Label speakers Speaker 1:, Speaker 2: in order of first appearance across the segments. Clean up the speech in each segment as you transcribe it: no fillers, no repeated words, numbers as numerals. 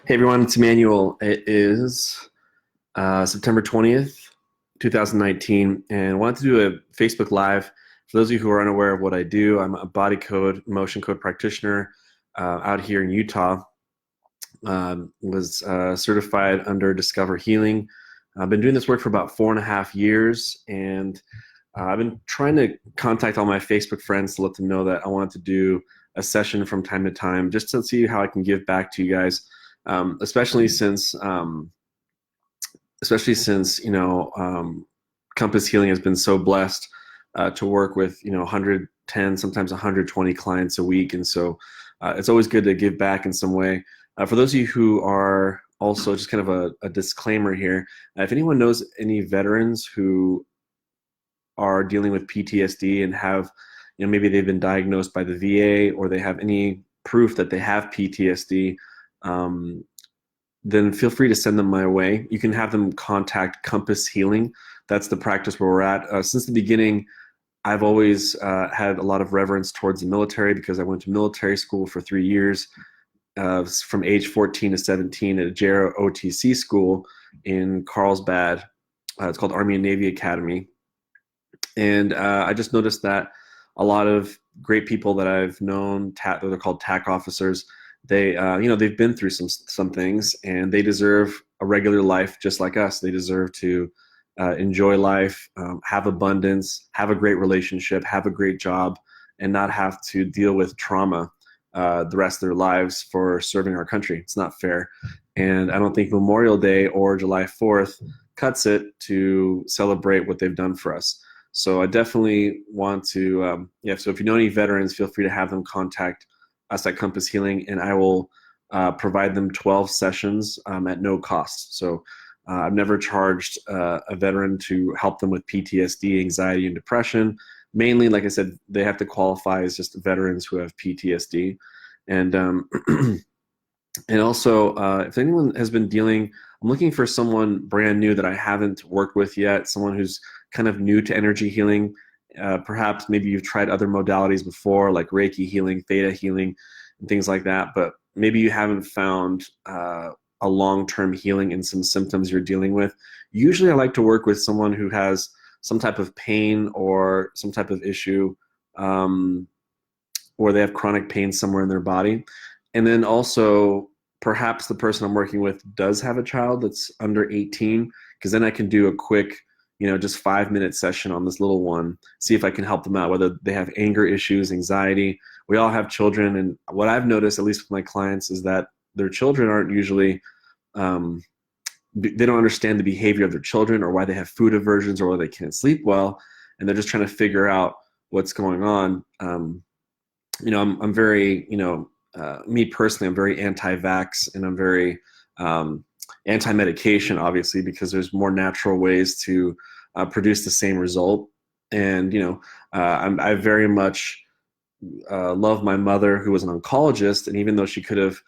Speaker 1: Hey everyone, it's Emanuel. It is September 20th, 2019, and I wanted to do a Facebook Live. For those of you who are unaware of what I do, I'm a body code, motion code practitioner out here in Utah. Was certified under Discover Healing. I've been doing this work for about 4.5 years, and I've been trying to contact all my Facebook friends to let them know that I wanted to do a session from time to time just to see how I can give back to you guys, especially since Compass Healing has been so blessed to work with 110, sometimes 120 clients a week, and so it's always good to give back in some way. For those of you who are also, just kind of a disclaimer here, if anyone knows any veterans who are dealing with PTSD and have, maybe they've been diagnosed by the VA or they have any proof that they have PTSD, then feel free to send them my way. You can have them contact Compass Healing. That's the practice where we're at. Since the beginning, I've always had a lot of reverence towards the military because I went to military school for 3 years, from age 14 to 17 at a JERA OTC school in Carlsbad. It's called Army and Navy Academy. And I just noticed that a lot of great people that I've known, they're called TAC officers, they've been through some things, and they deserve a regular life just like us. They deserve to enjoy life, have abundance, have a great relationship, have a great job, and not have to deal with trauma the rest of their lives for serving our country. It's not fair. And I don't think Memorial Day or July 4th cuts it to celebrate what they've done for us. So I definitely want to, so if you know any veterans, feel free to have them contact us at Compass Healing, and I will provide them 12 sessions at no cost. So I've never charged a veteran to help them with PTSD, anxiety, and depression. Mainly, like I said, they have to qualify as just veterans who have PTSD. And and also, if anyone has been dealing, I'm looking for someone brand new that I haven't worked with yet, someone who's kind of new to energy healing. Perhaps maybe you've tried other modalities before, like Reiki healing, Theta healing, and things like that, but maybe you haven't found a long-term healing in some symptoms you're dealing with. Usually I like to work with someone who has some type of pain or some type of issue, or they have chronic pain somewhere in their body. And then also, perhaps the person I'm working with does have a child that's under 18, because then I can do a quick, just 5-minute session on this little one, see if I can help them out, whether they have anger issues, anxiety. We all have children, and what I've noticed, at least with my clients, is that their children aren't usually, they don't understand the behavior of their children or why they have food aversions or why they can't sleep well, and they're just trying to figure out what's going on. I'm very, me personally, I'm very anti-vax, and I'm very anti-medication, obviously, because there's more natural ways to produce the same result. And I very much love my mother, who was an oncologist, and even though she could have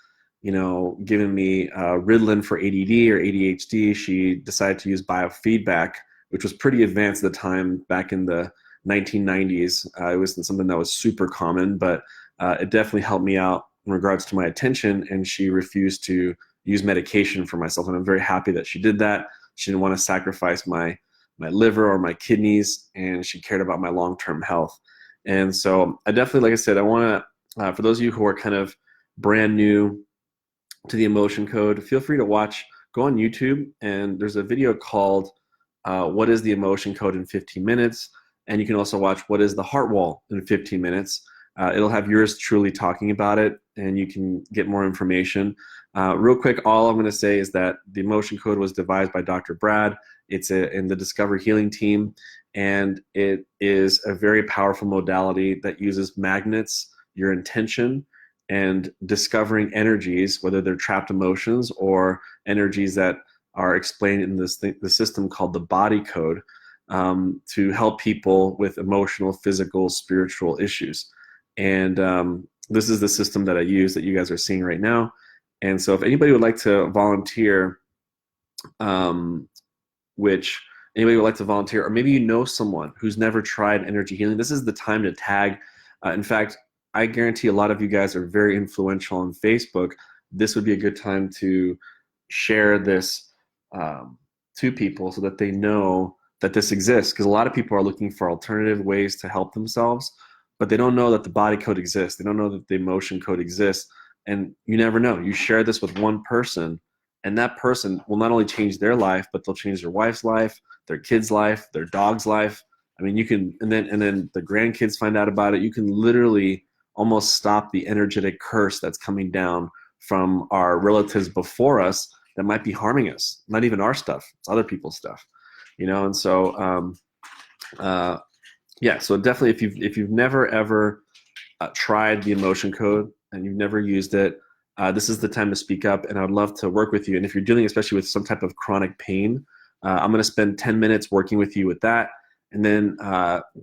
Speaker 1: given me Ritalin for ADD or ADHD, she decided to use biofeedback, which was pretty advanced at the time back in the 1990s. It wasn't something that was super common, but it definitely helped me out in regards to my attention, and she refused to use medication for myself, and I'm very happy that she did that. She didn't want to sacrifice my liver or my kidneys, and she cared about my long-term health. And so I definitely, like I said, I want to, for those of you who are kind of brand new to the emotion code, feel free to go on YouTube, and there's a video called What is the Emotion Code in 15 Minutes? And you can also watch What is the Heart Wall in 15 Minutes. It'll have yours truly talking about it, and you can get more information. Real quick, all I'm going to say is that the emotion code was devised by Dr. Brad. It's in the Discover Healing team, and it is a very powerful modality that uses magnets, your intention, and discovering energies, whether they're trapped emotions or energies that are explained in the system called the body code, to help people with emotional, physical, spiritual issues. And this is the system that I use that you guys are seeing right now. And so if anybody would like to volunteer, or maybe you know someone who's never tried energy healing, this is the time to tag. In fact, I guarantee a lot of you guys are very influential on Facebook. this would be a good time to share this to people so that they know that this exists. Because a lot of people are looking for alternative ways to help themselves, but they don't know that the body code exists. They don't know that the emotion code exists. And you never know. You share this with one person, and that person will not only change their life, but they'll change their wife's life, their kid's life, their dog's life. I mean, you can, and then the grandkids find out about it. You can literally almost stop the energetic curse that's coming down from our relatives before us that might be harming us. Not even our stuff; it's other people's stuff, you know. And so, yeah. So definitely, if you've never ever tried the emotion code and you've never used it, this is the time to speak up, and I would love to work with you. And if you're dealing especially with some type of chronic pain, I'm going to spend 10 minutes working with you with that. And then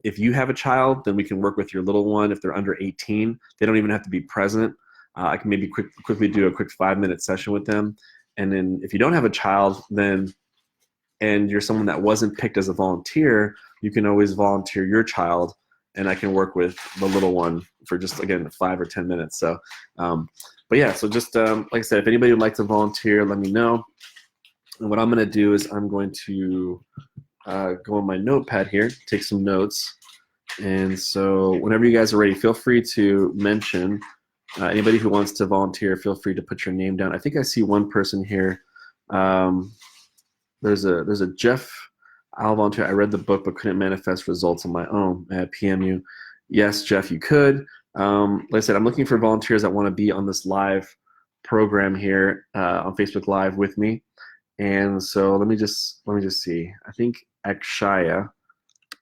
Speaker 1: if you have a child, then we can work with your little one. If they're under 18, they don't even have to be present. I can maybe quickly do a quick 5-minute session with them. And then if you don't have a child, then and you're someone that wasn't picked as a volunteer, you can always volunteer your child, and I can work with the little one for just, again, 5 or 10 minutes. So, but yeah, so just like I said, if anybody would like to volunteer, let me know. And what I'm going to do is I'm going to go on my notepad here, take some notes. And so whenever you guys are ready, feel free to mention anybody who wants to volunteer. Feel free to put your name down. I think I see one person here. There's a Jeff. I'll volunteer. I read the book but couldn't manifest results on my own. PM you. Yes, Jeff, you could. Like I said, I'm looking for volunteers that want to be on this live program here on Facebook Live with me. And so let me just see. I think Akshaya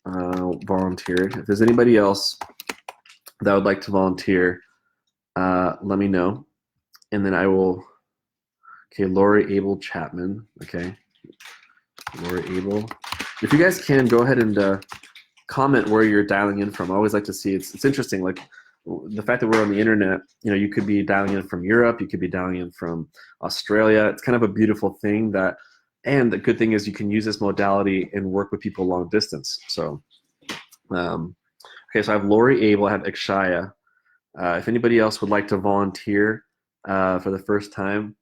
Speaker 1: volunteered. If there's anybody else that would like to volunteer, let me know. And then I will. Okay, Lori Abel Chapman. Okay, Lori Abel. If you guys can, go ahead and comment where you're dialing in from. I always like to see. It's interesting. Like the fact that we're on the internet. You know, you could be dialing in from Europe. You could be dialing in from Australia. It's kind of a beautiful thing that. And the good thing is you can use this modality and work with people long distance. So, okay, so I have Lori Abel, I have Akshaya. If anybody else would like to volunteer for the first time,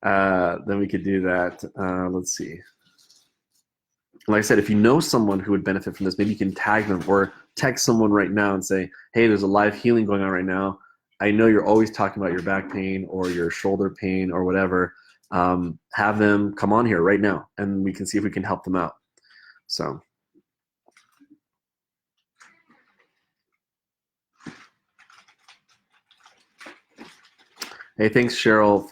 Speaker 1: then we could do that. Let's see. Like I said, if you know someone who would benefit from this, maybe you can tag them or text someone right now and say, hey, there's a live healing going on right now. I know you're always talking about your back pain or your shoulder pain or whatever. Have them come on here right now and we can see if we can help them out. So. Hey, thanks Cheryl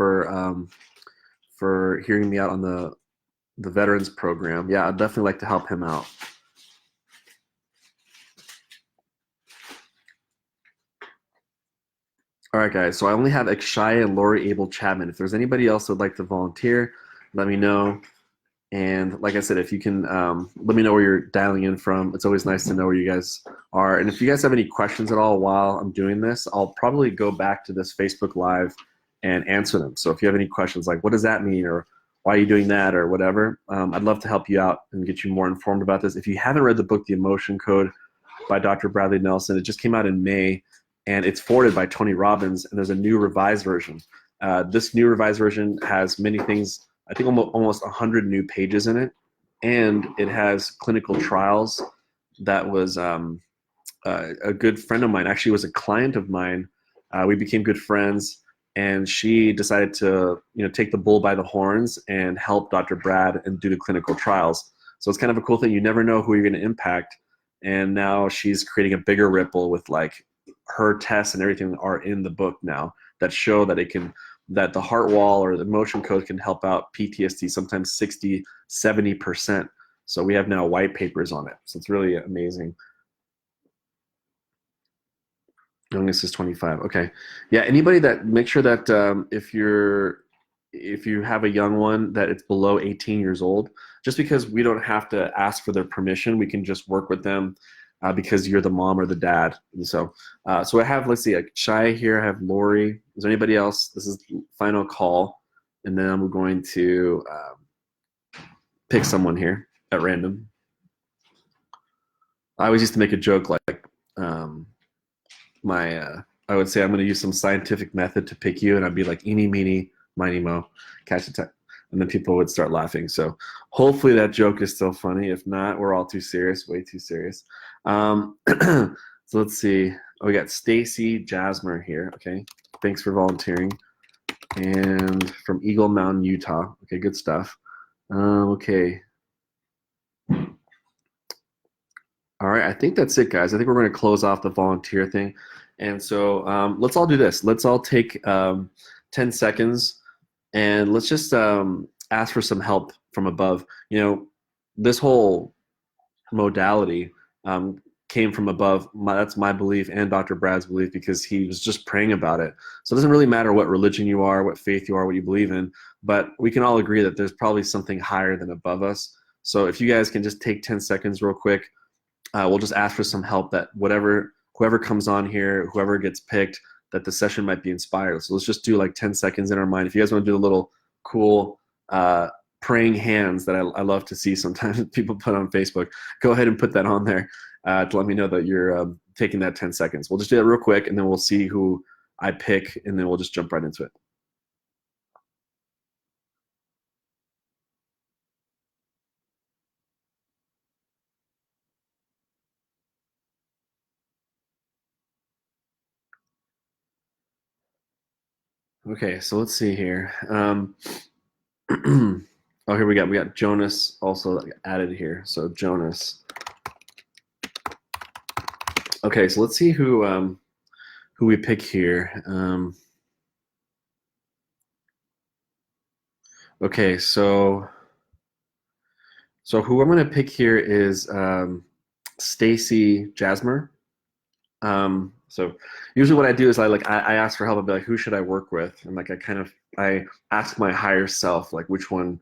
Speaker 1: for hearing me out on the veterans program. Yeah, I'd definitely like to help him out. All right, guys. So I only have Akshaya and Lori Abel Chapman. If there's anybody else who would like to volunteer, let me know. And like I said, if you can let me know where you're dialing in from. It's always nice to know where you guys are. And if you guys have any questions at all while I'm doing this, I'll probably go back to this Facebook Live and answer them. So if you have any questions like, what does that mean? Or why are you doing that? Or whatever, I'd love to help you out and get you more informed about this. If you haven't read the book, The Emotion Code by Dr. Bradley Nelson, it just came out in May. And it's forwarded by Tony Robbins, and there's a new revised version. This new revised version has many things, I think almost 100 new pages in it, and it has clinical trials. That was a good friend of mine, actually was a client of mine. We became good friends, and she decided to take the bull by the horns and help Dr. Brad and do the clinical trials. So it's kind of a cool thing. You never know who you're going to impact, and now she's creating a bigger ripple with like her tests and everything are in the book now that show that that the heart wall or the emotion code can help out PTSD sometimes 60, 70%. So we have now white papers on it. So it's really amazing. Youngest is 25. Okay. Yeah. Anybody that make sure that if you have a young one that it's below 18 years old, just because we don't have to ask for their permission, we can just work with them. Because you're the mom or the dad. And so I have, let's see, Shai here, I have Lori. Is there anybody else? This is the final call. And then I'm going to pick someone here at random. I always used to make a joke like my I would say I'm going to use some scientific method to pick you, and I'd be like, eeny, meeny, miny, mo, catch a tech. And then people would start laughing. So hopefully that joke is still funny. If not, we're all too serious, way too serious. So let's see. Oh, we got Stacey Jasmer here. Okay. Thanks for volunteering. And from Eagle Mountain, Utah. Okay, good stuff. Okay. All right, I think that's it, guys. I think we're going to close off the volunteer thing. And so let's all do this. Let's all take 10 seconds and let's just ask for some help from above. You know, this whole modality came from above. That's my belief and Dr. Brad's belief because he was just praying about it. So it doesn't really matter what religion you are, what faith you are, what you believe in, but we can all agree that there's probably something higher than above us. So if you guys can just take 10 seconds real quick, we'll just ask for some help that whoever comes on here, whoever gets picked, that the session might be inspired. So let's just do like 10 seconds in our mind. If you guys want to do a little cool praying hands that I love to see sometimes people put on Facebook, go ahead and put that on there to let me know that you're taking that 10 seconds. We'll just do that real quick, and then we'll see who I pick, and then we'll just jump right into it. Okay, so let's see here. Oh, here we got Jonas also added here. So Jonas. Okay, so let's see who we pick here. Okay, so who I'm gonna pick here is Stacey Jasmer. So usually what I do is I ask for help. I'll be like, who should I work with? And like I ask my higher self like which one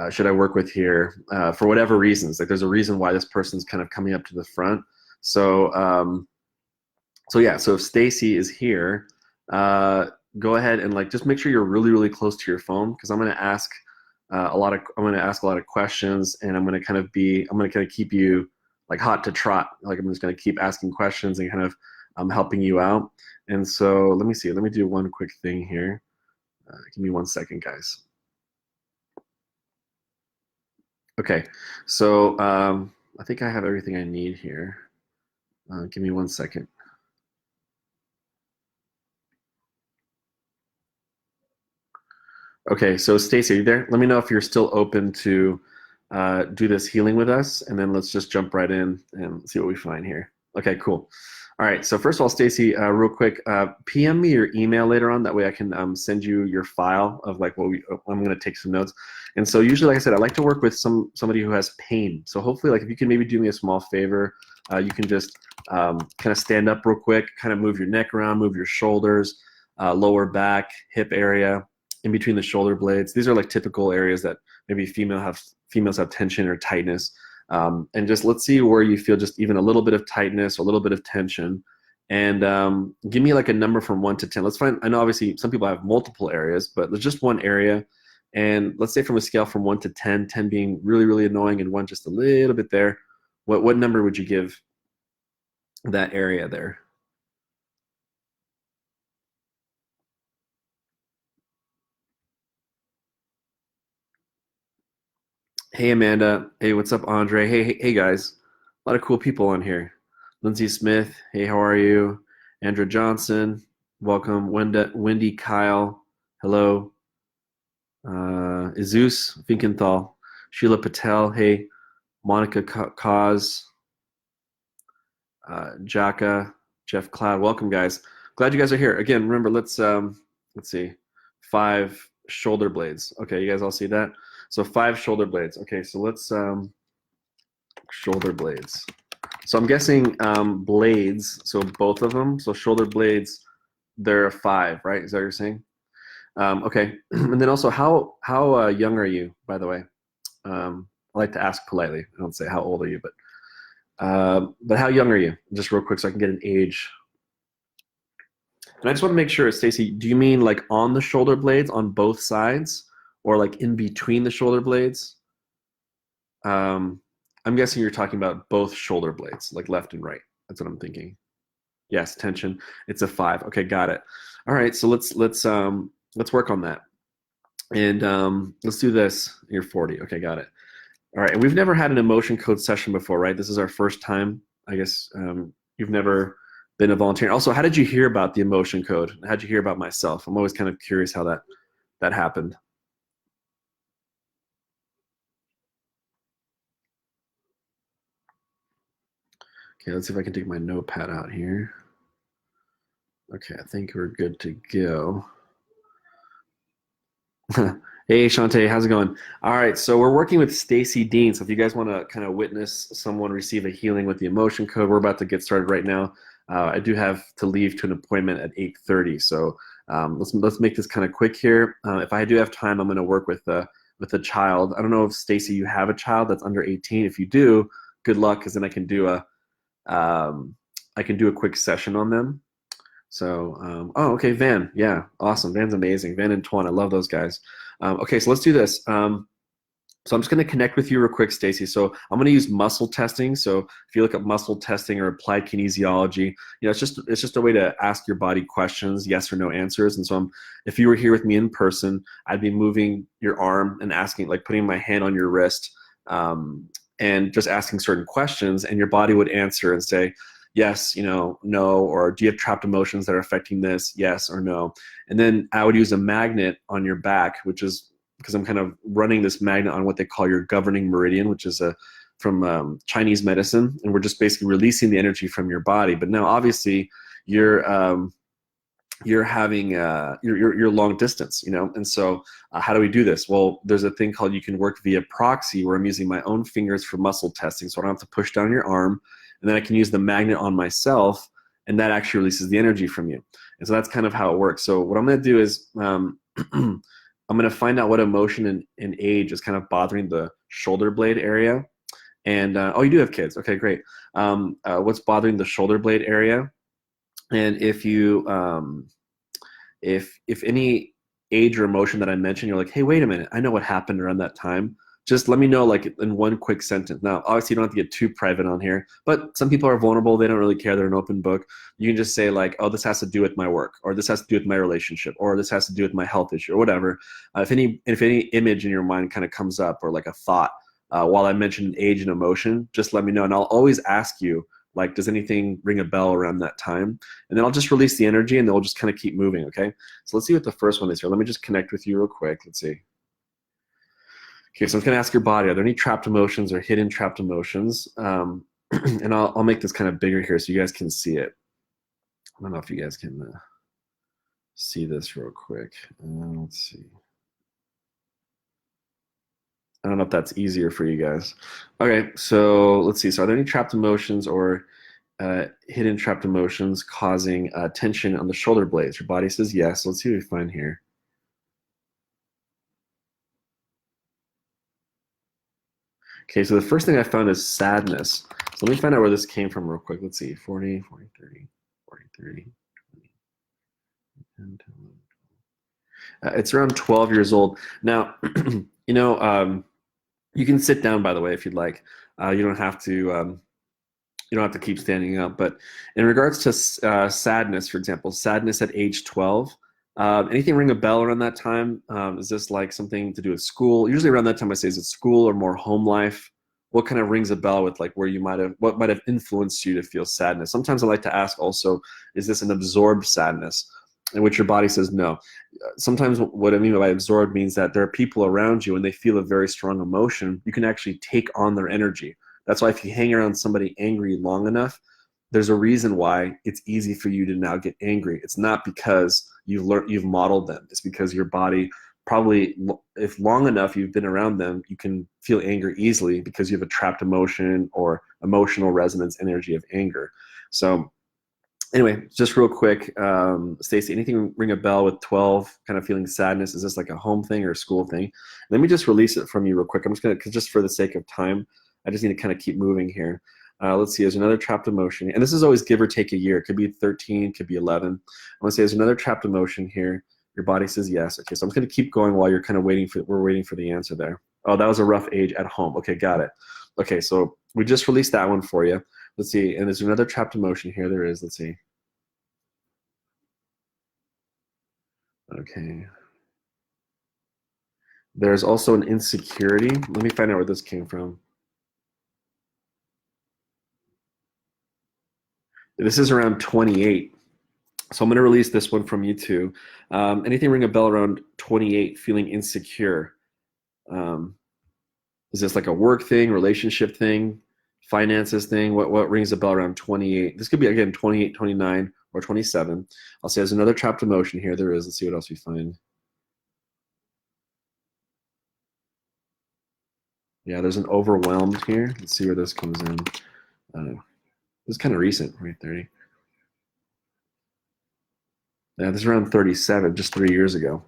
Speaker 1: should I work with here for whatever reasons. Like there's a reason why this person's kind of coming up to the front. So so yeah, so if Stacy is here, go ahead and like just make sure you're really really close to your phone because I'm going to ask I'm going to ask a lot of questions, and I'm going to kind of keep you like hot to trot. Like I'm just going to keep asking questions and kind of helping you out. And so let me see. Let me do one quick thing here. Give me 1 second, guys. Okay, so I think I have everything I need here. Give me 1 second. Okay, so Stacy, are you there? Let me know if you're still open to do this healing with us, and then let's just jump right in and see what we find here. Okay, cool. All right, so first of all, Stacy, real quick, PM me your email later on. That way I can send you your file of like I'm going to take some notes. And so usually, like I said, I like to work with somebody who has pain. So hopefully, like if you can maybe do me a small favor, you can just kind of stand up real quick, kind of move your neck around, move your shoulders, lower back, hip area, in between the shoulder blades. These are like typical areas that maybe females have tension or tightness. And just let's see where you feel just even a little bit of tightness, a little bit of tension. And give me like a number from 1 to 10. Let's find, I know obviously some people have multiple areas, but there's just one area. And let's say from a scale from 1 to 10, 10 being really, really annoying and 1 just a little bit there. What number would you give that area there? Hey Amanda. Hey, what's up, Andre? Hey guys. A lot of cool people on here. Lindsay Smith. Hey, how are you? Andrew Johnson. Welcome. Wendy Kyle. Hello. Izus Finkenthal. Sheila Patel. Hey. Monica Cause. Jaka. Jeff Cloud. Welcome, guys. Glad you guys are here. Again, remember, let's see. 5 shoulder blades. Okay, you guys all see that? So 5 shoulder blades. Okay, so let's shoulder blades. So I'm guessing blades, so both of them. So shoulder blades, they're a 5, right? Is that what you're saying? Okay. And then also, how young are you, by the way? I like to ask politely. I don't say how old are you, but how young are you? Just real quick so I can get an age. And I just want to make sure, Stacy, do you mean like on the shoulder blades on both sides or like in between the shoulder blades? I'm guessing you're talking about both shoulder blades, like left and right. That's what I'm thinking. Yes, tension. It's a 5. Okay, got it. All right, so let's work on that. And let's do this. You're 40. Okay, got it. All right, and we've never had an emotion code session before, right? This is our first time. I guess you've never been a volunteer. Also, how did you hear about the emotion code? How did you hear about myself? I'm always kind of curious how that happened. Okay, let's see if I can take my notepad out here. Okay, I think we're good to go. Hey, Shantae, how's it going? All right, so we're working with Stacy Dean. So if you guys want to kind of witness someone receive a healing with the emotion code, we're about to get started right now. I do have to leave to an appointment at 8:30, so let's make this kind of quick here. If I do have time, I'm going to work with a child. I don't know if Stacy, you have a child that's under 18. If you do, good luck, because then um, I can do a quick session on them. So, oh, okay, Van. Yeah, awesome. Van's amazing. Van and Twan, I love those guys. Okay, so let's do this. So I'm just going to connect with you real quick, Stacy. So I'm going to use muscle testing. So if you look up muscle testing or applied kinesiology, it's just a way to ask your body questions, yes or no answers. And so if you were here with me in person, I'd be moving your arm and asking, like putting my hand on your wrist, and just asking certain questions, and your body would answer and say, yes, no, or do you have trapped emotions that are affecting this? Yes or no. And then I would use a magnet on your back, which is because I'm kind of running this magnet on what they call your governing meridian, which is from Chinese medicine, and we're just basically releasing the energy from your body. But now, obviously, you're having you're long distance, and so how do we do this? Well, there's a thing called, you can work via proxy, where I'm using my own fingers for muscle testing, so I don't have to push down your arm, and then I can use the magnet on myself, and that actually releases the energy from you. And so that's kind of how it works. So what I'm going to do is I'm going to find out what emotion and age is kind of bothering the shoulder blade area. And oh, you do have kids. Okay, great. What's bothering the shoulder blade area? And if any age or emotion that I mentioned, you're like, hey, wait a minute, I know what happened around that time. Just let me know, like in one quick sentence. Now, obviously, you don't have to get too private on here, but some people are vulnerable. They don't really care. They're an open book. You can just say like, oh, this has to do with my work, or this has to do with my relationship, or this has to do with my health issue, or whatever. If any image in your mind kind of comes up, or like a thought, while I mention age and emotion, just let me know, and I'll always ask you, like, does anything ring a bell around that time? And then I'll just release the energy, and then we'll just kind of keep moving. Okay. So let's see what the first one is here. Let me just connect with you real quick. Let's see. Okay, so I'm going to ask your body, are there any trapped emotions or hidden trapped emotions? And I'll make this kind of bigger here so you guys can see it. I don't know if you guys can see this real quick. Let's see. I don't know if that's easier for you guys. Okay, so let's see. So are there any trapped emotions or hidden trapped emotions causing tension on the shoulder blades? Your body says yes. So let's see what we find here. Okay, so the first thing I found is sadness. So let me find out where this came from real quick. Let's see, 40, 40, 30, 40, 30, 20, 10, 10, it's around 12 years old. Now, you can sit down, by the way, if you'd like. You don't have to. You don't have to keep standing up. But in regards to sadness, for example, sadness at age 12, anything ring a bell around that time? Is this like something to do with school? Usually around that time I say, is it school or more home life? What kind of rings a bell with like what might have influenced you to feel sadness? Sometimes I like to ask also, is this an absorbed sadness in which your body says no? Sometimes what I mean by absorbed means that there are people around you and they feel a very strong emotion. You can actually take on their energy. That's why if you hang around somebody angry long enough, there's a reason why it's easy for you to now get angry. It's not because you've modeled them. It's because your body probably, if long enough you've been around them, you can feel anger easily because you have a trapped emotion or emotional resonance energy of anger. So anyway, just real quick, Stacy, anything ring a bell with 12 kind of feeling sadness? Is this like a home thing or a school thing? Let me just release it from you real quick. I'm just going to, just for the sake of time, I just need to kind of keep moving here. Let's see, there's another trapped emotion. And this is always give or take a year. It could be 13, could be 11. I'm going to say there's another trapped emotion here. Your body says yes. Okay, so I'm just going to keep going while you're kind of we're waiting for the answer there. Oh, that was a rough age at home. Okay, got it. Okay, so we just released that one for you. Let's see, and there's another trapped emotion here. There is, let's see. Okay. There's also an insecurity. Let me find out where this came from. This is around 28. So I'm going to release this one from you too. Anything ring a bell around 28, feeling insecure? Um, is this like a work thing, relationship thing, finances thing? What rings a bell around 28? This could be, again, 28, 29, or 27. I'll say there's another trapped emotion here. There is. Let's see what else we find. Yeah, there's an overwhelmed here. Let's see where this comes in. This is kind of recent, right? 30. Yeah, this is around 37, just 3 years ago.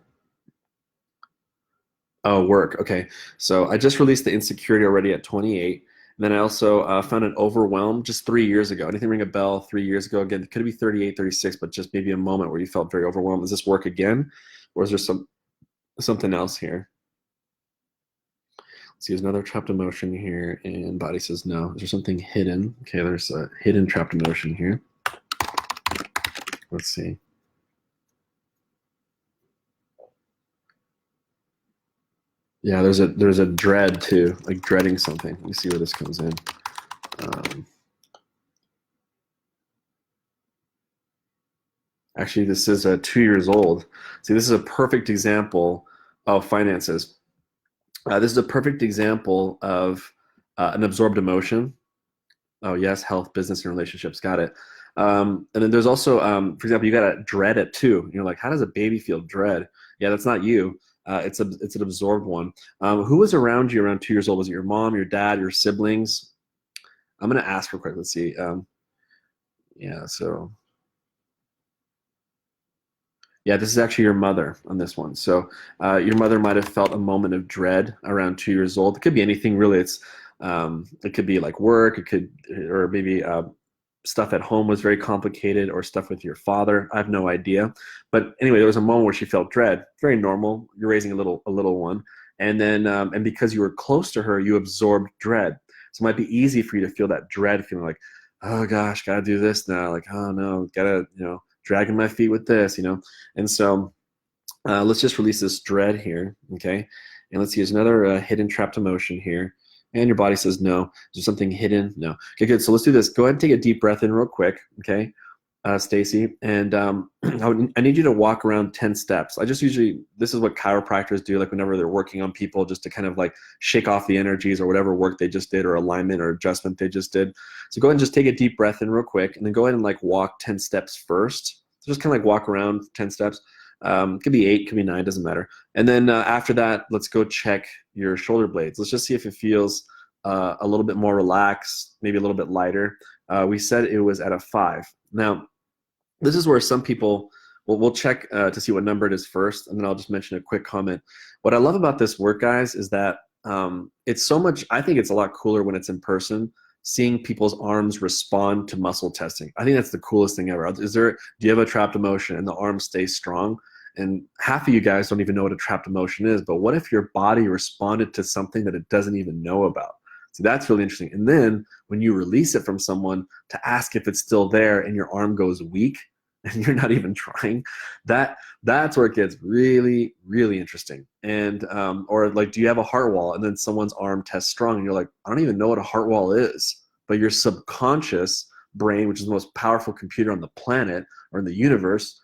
Speaker 1: Oh, work. Okay. So I just released the insecurity already at 28. And then I also found an overwhelm just 3 years ago. Anything ring a bell 3 years ago? Again, it could be 38, 36, but just maybe a moment where you felt very overwhelmed. Does this work again? Or is there something else here? Let's see, there's another trapped emotion here, and body says no. Is there something hidden? Okay, there's a hidden trapped emotion here. Let's see. Yeah, there's a dread too, like dreading something. Let me see where this comes in. Um, Actually, this is 2 years old. See, this is a perfect example of finances. This is a perfect example of an absorbed emotion. Oh, yes, health, business, and relationships. Got it. And then there's also, for example, you got a dread at 2. You're like, how does a baby feel dread? Yeah, that's not you. It's an absorbed one. Who was around you around 2 years old? Was it your mom, your dad, your siblings? I'm gonna ask real quick. Let's see. Yeah, so yeah, this is actually your mother on this one. So your mother might have felt a moment of dread around 2 years old. It could be anything really. It could be like work. It could, or maybe stuff at home was very complicated, or stuff with your father. I have no idea. But anyway, there was a moment where she felt dread. Very normal. You're raising a little one, and then and because you were close to her, you absorbed dread. So it might be easy for you to feel that dread, feeling like, oh gosh, gotta do this now. Like, oh no, gotta dragging my feet with this. And so let's just release this dread here, okay? And let's use another hidden trapped emotion here. And your body says no. Is there something hidden? No. Okay, good. So let's do this. Go ahead and take a deep breath in real quick, okay, Stacy? And I need you to walk around 10 steps. This is what chiropractors do, like whenever they're working on people, just to kind of like shake off the energies or whatever work they just did, or alignment or adjustment they just did. So go ahead and just take a deep breath in real quick, and then go ahead and like walk 10 steps first. So just kind of like walk around 10 steps. Could be 8, could be 9, doesn't matter. And then after that, let's go check your shoulder blades. Let's just see if it feels a little bit more relaxed, maybe a little bit lighter. We said it was at a 5. Now, this is where some people, we'll check to see what number it is first, and then I'll just mention a quick comment. What I love about this work, guys, is that it's so much, I think it's a lot cooler when it's in person, seeing people's arms respond to muscle testing. I think that's the coolest thing ever. Do you have a trapped emotion and the arm stays strong? And half of you guys don't even know what a trapped emotion is, but what if your body responded to something that it doesn't even know about? So that's really interesting. And then when you release it from someone, to ask if it's still there and your arm goes weak and you're not even trying, that's where it gets really, really interesting. And or like, do you have a heart wall, and then someone's arm tests strong and you're like, I don't even know what a heart wall is, but your subconscious brain, which is the most powerful computer on the planet or in the universe,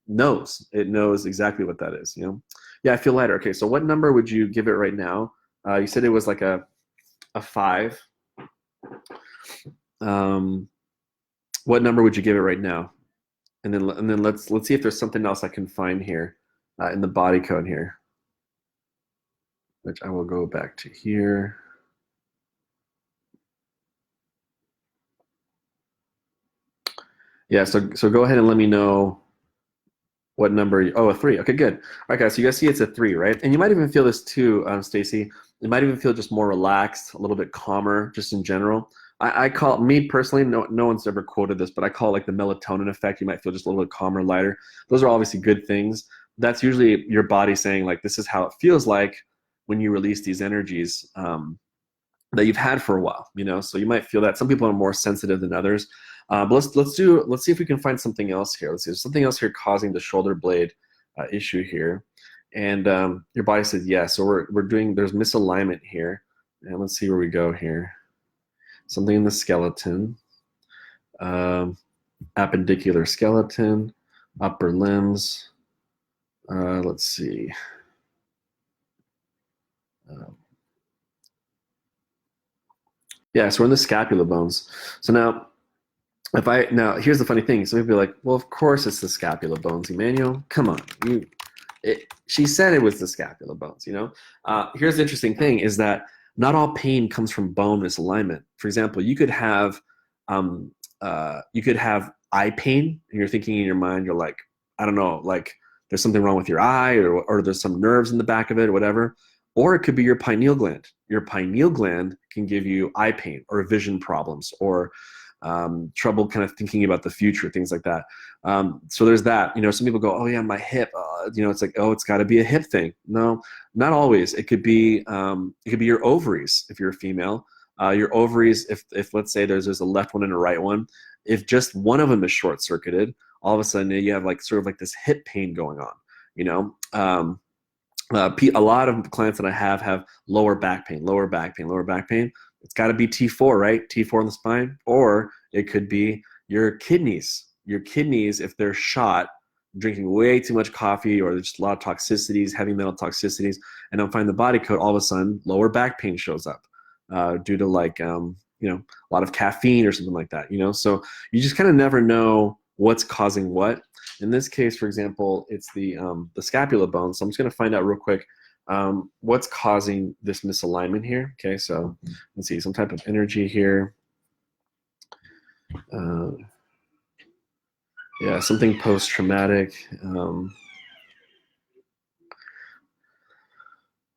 Speaker 1: knows exactly what that is. Yeah, I feel lighter. Okay, so what number would you give it right now? You said it was like a 5. What number would you give it right now? And then let's see if there's something else I can find here in the body code here, which I will go back to here. Yeah, so go ahead and let me know what number. Oh, a 3. Okay, good. All right, guys. So you guys see it's a 3, right? And you might even feel this too, Stacy. You might even feel just more relaxed, a little bit calmer, just in general. I call, me personally, no one's ever quoted this, but I call it like the melatonin effect. You might feel just a little bit calmer, lighter. Those are obviously good things. That's usually your body saying like, this is how it feels like when you release these energies that you've had for a while. So you might feel that. Some people are more sensitive than others. But let's see if we can find something else here. Let's see, there's something else here causing the shoulder blade issue here. And your body said yes. So there's misalignment here. And let's see where we go here. Something in the skeleton, um, appendicular skeleton, upper limbs. Let's see. Yeah, so we're in the scapula bones. So now here's the funny thing. Some people be like, well, of course it's the scapula bones, Emmanuel. Come on, she said it was the scapula bones. Here's the interesting thing is that not all pain comes from bone misalignment. For example, you could have eye pain, and you're thinking in your mind, you're like, I don't know, like there's something wrong with your eye, or there's some nerves in the back of it, or whatever. Or it could be your pineal gland. Your pineal gland can give you eye pain or vision problems or trouble kind of thinking about the future, things like that. So there's that. Some people go, oh yeah, my hip. It's like, oh, it's got to be a hip thing. No, not always. It could be your ovaries if you're a female. Your ovaries, if let's say there's a left one and a right one, if just one of them is short circuited, all of a sudden you have like sort of like this hip pain going on. A lot of clients that I have lower back pain. It's got to be T4, right? T4 in the spine, or it could be your kidneys. Your kidneys, if they're shot, drinking way too much coffee, or there's just a lot of toxicities, heavy metal toxicities, and don't find the body code, all of a sudden lower back pain shows up due to like a lot of caffeine or something like that. So you just kind of never know what's causing what. In this case, for example, it's the scapula bone. So I'm just going to find out real quick what's causing this misalignment here. Okay, so let's see, some type of energy here. Yeah, something post-traumatic.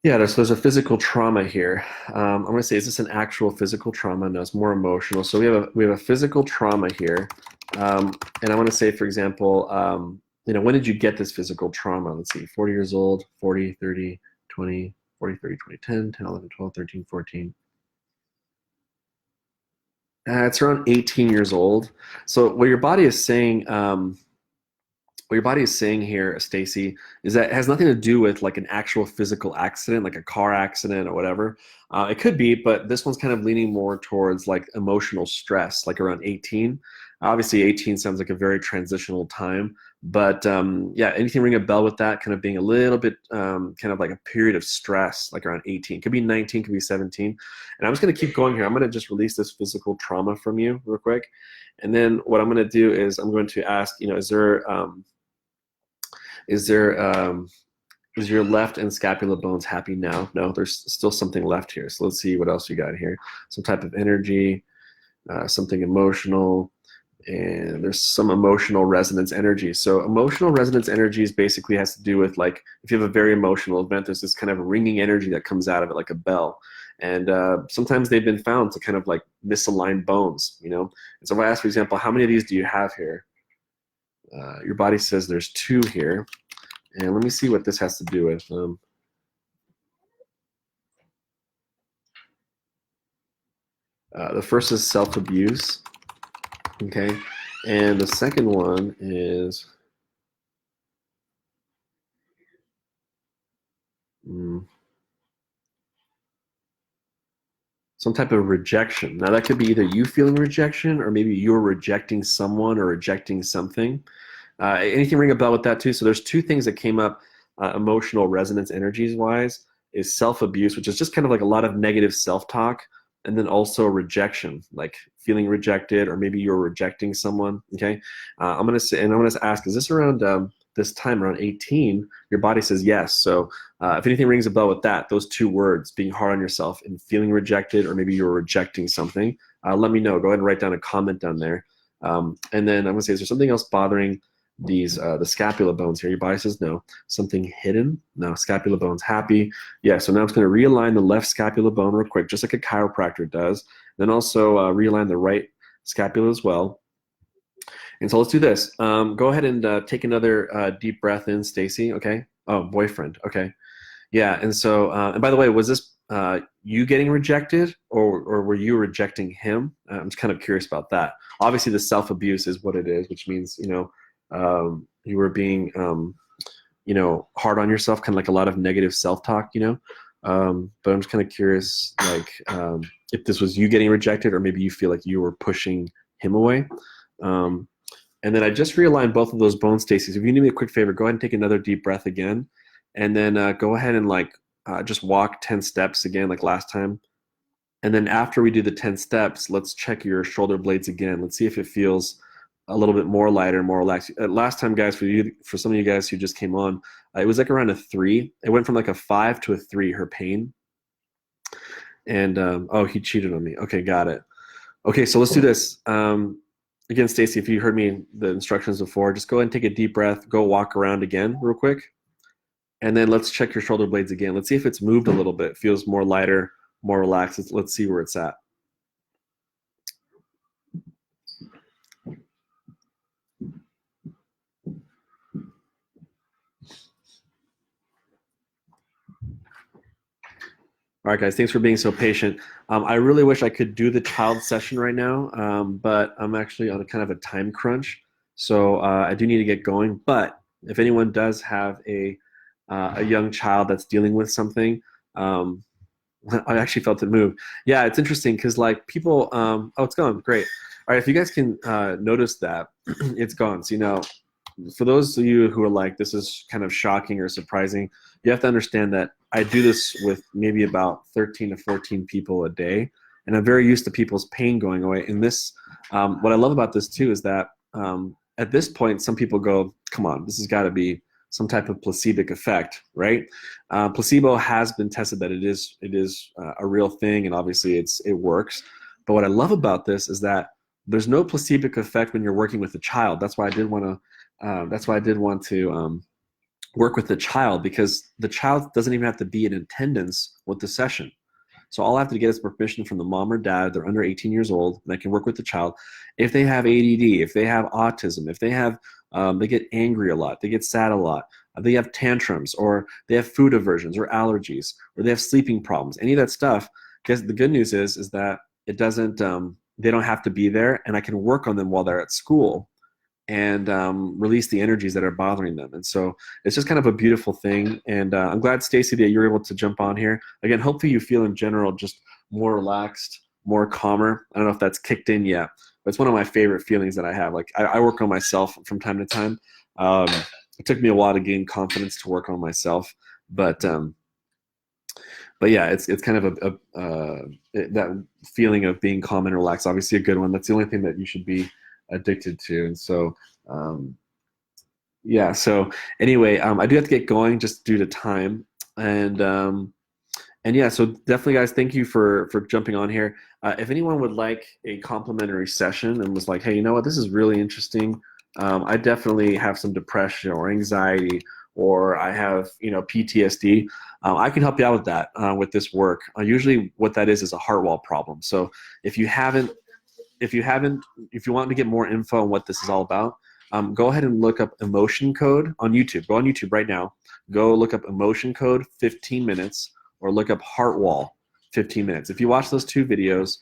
Speaker 1: Yeah, there's a physical trauma here. I'm going to say, is this an actual physical trauma? No, it's more emotional. So we have a physical trauma here. And I want to say, for example, when did you get this physical trauma? Let's see, 40 years old, 40, 30, 20, 40, 30, 20, 10, 10, 11, 12, 13, 14. It's around 18 years old. So what your body is saying, here, Stacy, is that it has nothing to do with like an actual physical accident, like a car accident or whatever. It could be, but this one's kind of leaning more towards like emotional stress, like around 18. Obviously, 18 sounds like a very transitional time, but yeah, anything ring a bell with that kind of being a little bit kind of like a period of stress, like around 18. Could be 19, could be 17. And I'm just going to keep going here. I'm going to just release this physical trauma from you real quick. And then what I'm going to do is I'm going to ask, is your left and scapula bones happy now? No, there's still something left here. So let's see what else you got here. Some type of energy, something emotional, and there's some emotional resonance energy. So emotional resonance energies basically has to do with, like, if you have a very emotional event, there's this kind of ringing energy that comes out of it like a bell. And sometimes they've been found to kind of like misalign bones, And so if I ask, for example, how many of these do you have here? Your body says there's 2 here. And let me see what this has to do with. The first is self-abuse. Okay. And the second one is some type of rejection. Now, that could be either you feeling rejection, or maybe you're rejecting someone or rejecting something. Anything ring a bell with that too? So there's 2 things that came up emotional resonance energies wise, is self-abuse, which is just kind of like a lot of negative self-talk, and then also rejection, like feeling rejected, or maybe you're rejecting someone. Okay. I'm going to ask, is this around this time around 18? Your body says yes. So if anything rings a bell with that, those 2 words, being hard on yourself and feeling rejected, or maybe you're rejecting something, let me know. Go ahead and write down a comment down there. And then I'm going to say, is there something else bothering these the scapula bones here? Your body says no. Something hidden? No. Scapula bones happy. Yeah, so now I'm just going to realign the left scapula bone real quick, just like a chiropractor does. Then also realign the right scapula as well. And so let's do this. Go ahead and take another deep breath in, Stacy. Okay. Oh, boyfriend. Okay. Yeah. And so, and by the way, was this you getting rejected, or were you rejecting him? I'm just kind of curious about that. Obviously, the self-abuse is what it is, which means, you were being hard on yourself, kind of like a lot of negative self-talk, but I'm just kind of curious, like, if this was you getting rejected, or maybe you feel like you were pushing him away. Um, and then I just realigned both of those bones, Stacy. So if you need me a quick favor, go ahead and take another deep breath again, and then go ahead and like just walk 10 steps again, like last time. And then after we do the 10 steps, let's check your shoulder blades again. Let's see if it feels a little bit more lighter, more relaxed. Last time, guys, for some of you guys who just came on, it was like around a 3. It went from like a 5 to a 3, her pain. And oh, he cheated on me. Okay, got it. Okay, so let's do this. Again, Stacy, if you heard me the instructions before, just go ahead and take a deep breath. Go walk around again real quick. And then let's check your shoulder blades again. Let's see if it's moved a little bit. It feels more lighter, more relaxed. Let's see where it's at. All right, guys, thanks for being so patient. I really wish I could do the child session right now, but I'm actually on a kind of a time crunch. So I do need to get going. But if anyone does have a young child that's dealing with something, I actually felt it move. Yeah, it's interesting because like people, oh, it's gone. Great. All right, if you guys can notice that, it's gone. So, for those of you who are like, this is kind of shocking or surprising, you have to understand that I do this with maybe about 13 to 14 people a day, and I'm very used to people's pain going away. And this, what I love about this too is that at this point, some people go, come on, this has got to be some type of placebo effect, right? Placebo has been tested that it is a real thing, and obviously it works. But what I love about this is that there's no placebo effect when you're working with a child. That's why I did want to work with the child, because the child doesn't even have to be in attendance with the session. So all I have to get is permission from the mom or dad. They're under 18 years old, and I can work with the child. If they have ADD, if they have autism, if they have, they get angry a lot, they get sad a lot, they have tantrums, or they have food aversions or allergies, or they have sleeping problems, any of that stuff. Because the good news is that it doesn't, they don't have to be there, and I can work on them while they're at school and release the energies that are bothering them. And so it's just kind of a beautiful thing. And I'm glad, Stacy, that you're able to jump on here. Again, hopefully you feel in general just more relaxed, more calmer. I don't know if that's kicked in yet, but it's one of my favorite feelings that I have. Like I work on myself from time to time. It took me a while to gain confidence to work on myself, but yeah, it's kind of that feeling of being calm and relaxed. Obviously, a good one. That's the only thing that you should be addicted to. And so yeah, so anyway, I do have to get going just due to time. And yeah, so definitely, guys, thank you for jumping on here. If anyone would like a complimentary session and was like, hey, you know what, this is really interesting, I definitely have some depression or anxiety, or I have PTSD, I can help you out with that with this work. Usually what that is a heart wall problem. So if you want to get more info on what this is all about, go ahead and look up emotion code on YouTube. Go on YouTube right now. Go look up emotion code 15 minutes, or look up heart wall 15 minutes. If you watch those two videos,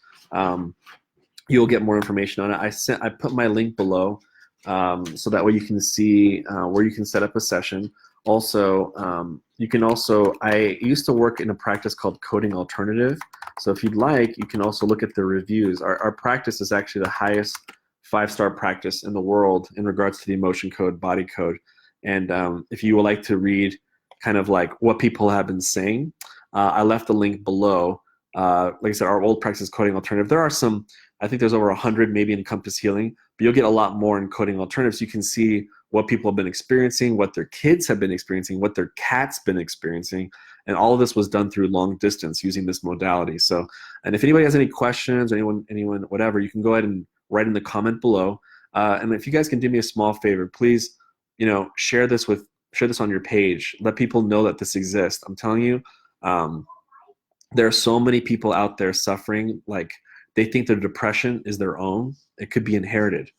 Speaker 1: you'll get more information on it. I put my link below, so that way you can see where you can set up a session. Also, I used to work in a practice called Coding Alternative. So if you'd like, you can also look at the reviews. Our practice is actually the highest 5-star practice in the world in regards to the emotion code, body code. And if you would like to read kind of like what people have been saying, I left the link below. Like I said, our old practice is Coding Alternative. There are some, I think there's over 100 maybe in Compass Healing, but you'll get a lot more in Coding Alternatives. You can see what people have been experiencing, what their kids have been experiencing, what their cat's been experiencing. And all of this was done through long distance using this modality. So, and if anybody has any questions, or anyone, whatever, you can go ahead and write in the comment below. And if you guys can do me a small favor, please, share this on your page. Let people know that this exists. I'm telling you, there are so many people out there suffering, like they think their depression is their own. It could be inherited.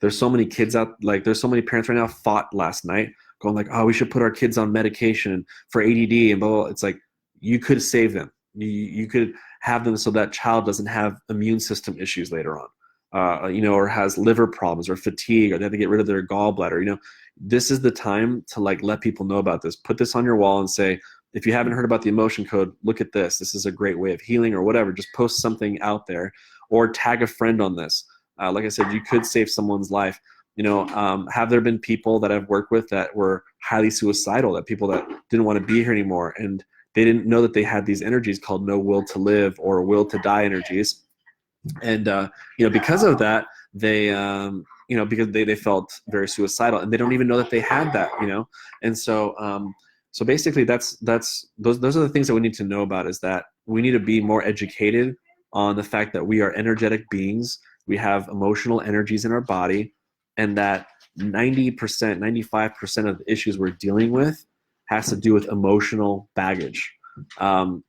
Speaker 1: There's so many kids out, like there's so many parents right now fought last night going like, oh, we should put our kids on medication for ADD and blah, blah, blah. It's like, you could save them. You could have them so that child doesn't have immune system issues later on. or has liver problems or fatigue, or they have to get rid of their gallbladder, this is the time to like let people know about this. Put this on your wall and say, if you haven't heard about the emotion code, look at this. This is a great way of healing, or whatever. Just post something out there, or tag a friend on this. Like I said, you could save someone's life. Have there been people that I've worked with that were highly suicidal, that people that didn't want to be here anymore, and they didn't know that they had these energies called no will to live or will to die energies. And because of that, they because they felt very suicidal, and they don't even know that they had that. And so basically those are the things that we need to know about, is that we need to be more educated on the fact that we are energetic beings. We have emotional energies in our body, and that 90%, 95% of the issues we're dealing with has to do with emotional baggage.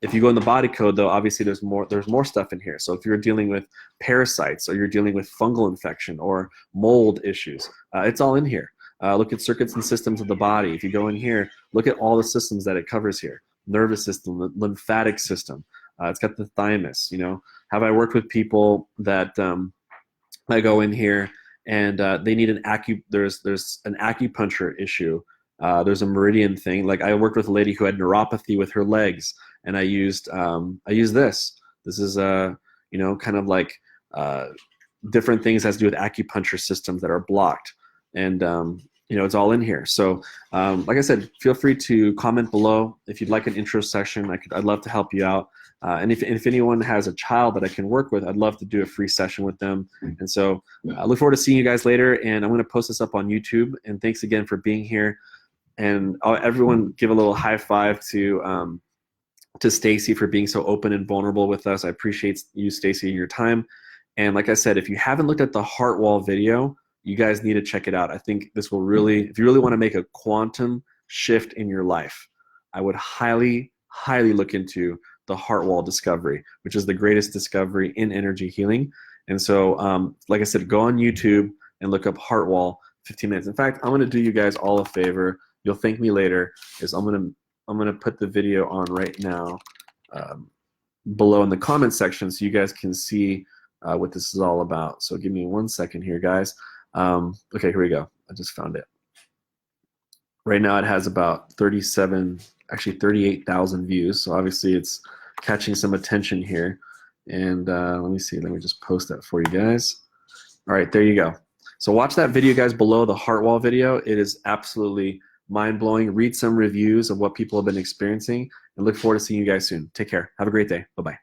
Speaker 1: If you go in the body code, though, obviously there's more stuff in here. So if you're dealing with parasites, or you're dealing with fungal infection or mold issues, it's all in here. Look at circuits and systems of the body. If you go in here, look at all the systems that it covers here. Nervous system, the lymphatic system. It's got the thymus. Have I worked with people that I go in here and they need there's an acupuncture issue. There's a meridian thing. Like, I worked with a lady who had neuropathy with her legs, and I used this. This is kind of like different things that has to do with acupuncture systems that are blocked, and it's all in here. So like I said, feel free to comment below if you'd like an intro session. I'd love to help you out. And if anyone has a child that I can work with, I'd love to do a free session with them. And so I look forward to seeing you guys later, and I'm going to post this up on YouTube. And thanks again for being here. And everyone give a little high five to Stacy for being so open and vulnerable with us. I appreciate you, Stacy, and your time. And like I said, if you haven't looked at the heart wall video, you guys need to check it out. I think this will really, if you really want to make a quantum shift in your life, I would highly, highly look into the heart wall discovery, which is the greatest discovery in energy healing. And so, like I said, go on YouTube and look up heart wall 15 minutes. In fact, I'm going to do you guys all a favor. You'll thank me later. Is I'm gonna put the video on right now below in the comment section, so you guys can see what this is all about. So give me 1 second here, guys. Okay, here we go. I just found it. Right now it has about 38,000 views. So obviously it's catching some attention here. And let me see. Let me just post that for you guys. All right, there you go. So watch that video, guys, below the heart wall video. It is absolutely mind-blowing. Read some reviews of what people have been experiencing, and look forward to seeing you guys soon. Take care. Have a great day. Bye-bye.